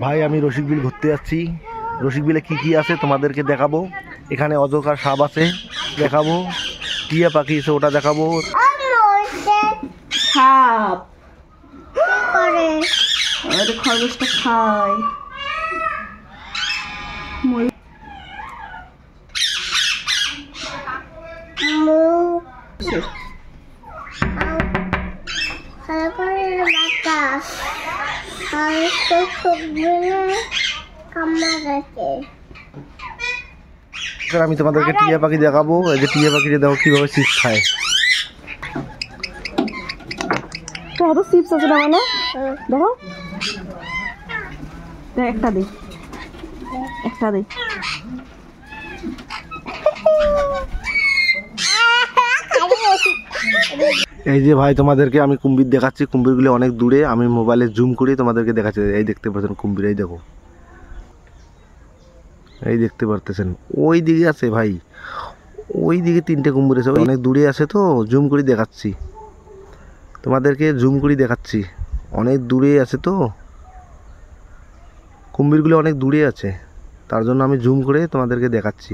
ভাই আমি রসিক বিল ঘুরতে যাচ্ছি। রসিক বিলে কি কি আছে তোমাদেরকে দেখাবো। এখানে অজগর সাপ আছে দেখাবো, টিয়া পাখি আছে ওটা দেখাবো। সাপ করে খরগোশটা খায়। আমি তোমাদেরকে টিয়া পাখি দেখাবো। এই যে টিয়া পাখিটা দেখো কিভাবে চিপস খায়। চিপস আছে না মানে দেখো, একটা দে একটা দে। এই যে ভাই তোমাদেরকে আমি কুম্ভীর দেখাচ্ছি। কুম্ভীরগুলো অনেক দূরে, আমি মোবাইলে জুম করে তোমাদেরকে দেখাচ্ছি। এই দেখতে পাচ্ছেন কুম্ভীর, এই দেখো, এই দেখতে পারতেছেন ওই দিকে আছে ভাই, ওই দিকে তিনটে কুম্ভীর আছে, অনেক দূরে আছে তো জুম করে দেখাচ্ছি তোমাদেরকে, জুম করে দেখাচ্ছি। অনেক দূরে আছে তো কুম্ভীরগুলো, অনেক দূরে আছে, তার জন্য আমি জুম করে তোমাদেরকে দেখাচ্ছি।